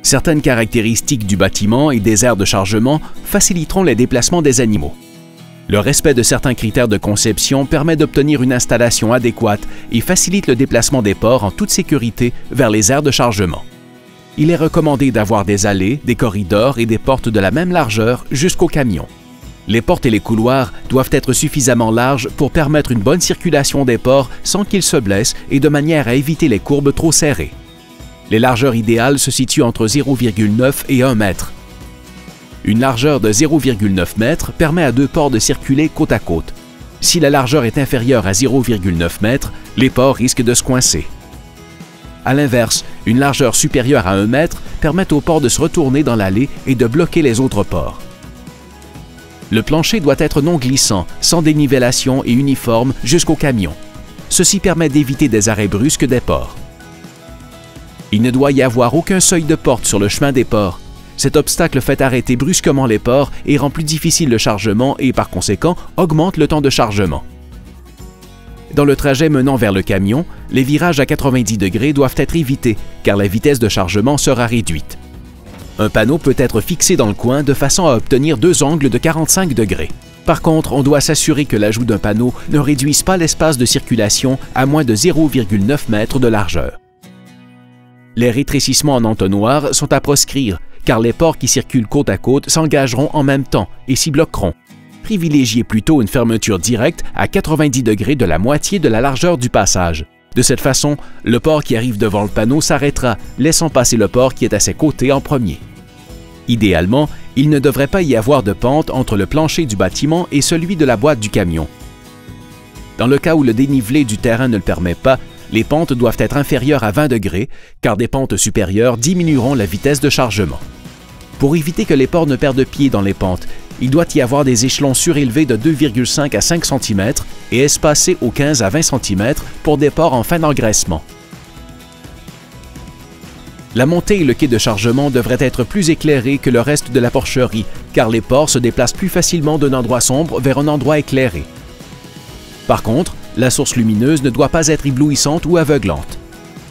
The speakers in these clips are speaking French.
Certaines caractéristiques du bâtiment et des aires de chargement faciliteront les déplacements des animaux. Le respect de certains critères de conception permet d'obtenir une installation adéquate et facilite le déplacement des porcs en toute sécurité vers les aires de chargement. Il est recommandé d'avoir des allées, des corridors et des portes de la même largeur jusqu'au camion. Les portes et les couloirs doivent être suffisamment larges pour permettre une bonne circulation des porcs sans qu'ils se blessent et de manière à éviter les courbes trop serrées. Les largeurs idéales se situent entre 0,9 et 1 mètre. Une largeur de 0,9 mètre permet à deux porcs de circuler côte à côte. Si la largeur est inférieure à 0,9 mètre, les porcs risquent de se coincer. À l'inverse, une largeur supérieure à 1 mètre permet aux porcs de se retourner dans l'allée et de bloquer les autres porcs. Le plancher doit être non glissant, sans dénivellation et uniforme jusqu'au camion. Ceci permet d'éviter des arrêts brusques des porcs. Il ne doit y avoir aucun seuil de porte sur le chemin des porcs. Cet obstacle fait arrêter brusquement les porcs et rend plus difficile le chargement et, par conséquent, augmente le temps de chargement. Dans le trajet menant vers le camion, les virages à 90 degrés doivent être évités car la vitesse de chargement sera réduite. Un panneau peut être fixé dans le coin de façon à obtenir deux angles de 45 degrés. Par contre, on doit s'assurer que l'ajout d'un panneau ne réduise pas l'espace de circulation à moins de 0,9 mètres de largeur. Les rétrécissements en entonnoir sont à proscrire car les porcs qui circulent côte à côte s'engageront en même temps et s'y bloqueront. Privilégiez plutôt une fermeture directe à 90 degrés de la moitié de la largeur du passage. De cette façon, le porc qui arrive devant le panneau s'arrêtera, laissant passer le porc qui est à ses côtés en premier. Idéalement, il ne devrait pas y avoir de pente entre le plancher du bâtiment et celui de la boîte du camion. Dans le cas où le dénivelé du terrain ne le permet pas, les pentes doivent être inférieures à 20 degrés, car des pentes supérieures diminueront la vitesse de chargement. Pour éviter que les porcs ne perdent pied dans les pentes, il doit y avoir des échelons surélevés de 2,5 à 5 cm et espacés aux 15 à 20 cm pour des porcs en fin d'engraissement. La montée et le quai de chargement devraient être plus éclairés que le reste de la porcherie, car les porcs se déplacent plus facilement d'un endroit sombre vers un endroit éclairé. Par contre, la source lumineuse ne doit pas être éblouissante ou aveuglante.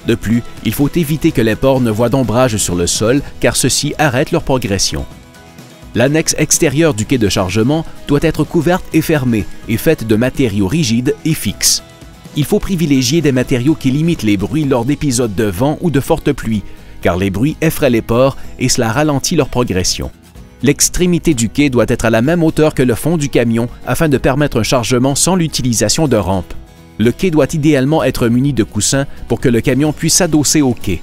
De plus, il faut éviter que les porcs ne voient d'ombrage sur le sol, car ceci arrête leur progression. L'annexe extérieure du quai de chargement doit être couverte et fermée et faite de matériaux rigides et fixes. Il faut privilégier des matériaux qui limitent les bruits lors d'épisodes de vent ou de fortes pluies, car les bruits effraient les porcs et cela ralentit leur progression. L'extrémité du quai doit être à la même hauteur que le fond du camion afin de permettre un chargement sans l'utilisation de rampes. Le quai doit idéalement être muni de coussins pour que le camion puisse s'adosser au quai.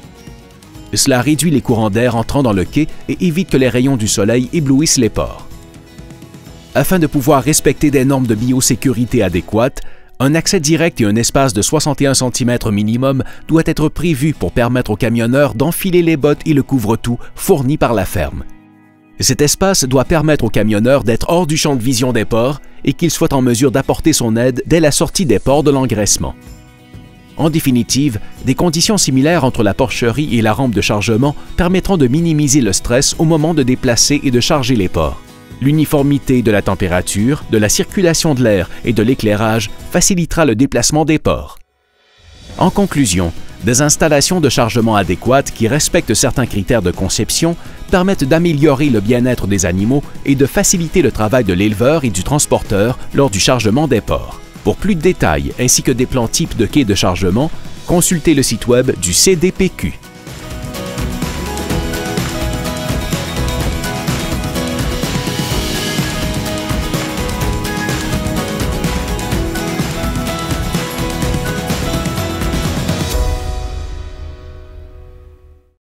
Cela réduit les courants d'air entrant dans le quai et évite que les rayons du soleil éblouissent les porcs. Afin de pouvoir respecter des normes de biosécurité adéquates, un accès direct et un espace de 61 cm minimum doit être prévu pour permettre au camionneur d'enfiler les bottes et le couvre-tout fournis par la ferme. Cet espace doit permettre au camionneur d'être hors du champ de vision des porcs et qu'il soit en mesure d'apporter son aide dès la sortie des porcs de l'engraissement. En définitive, des conditions similaires entre la porcherie et la rampe de chargement permettront de minimiser le stress au moment de déplacer et de charger les porcs. L'uniformité de la température, de la circulation de l'air et de l'éclairage facilitera le déplacement des porcs. En conclusion, des installations de chargement adéquates qui respectent certains critères de conception permettent d'améliorer le bien-être des animaux et de faciliter le travail de l'éleveur et du transporteur lors du chargement des porcs. Pour plus de détails ainsi que des plans types de quais de chargement, consultez le site web du CDPQ.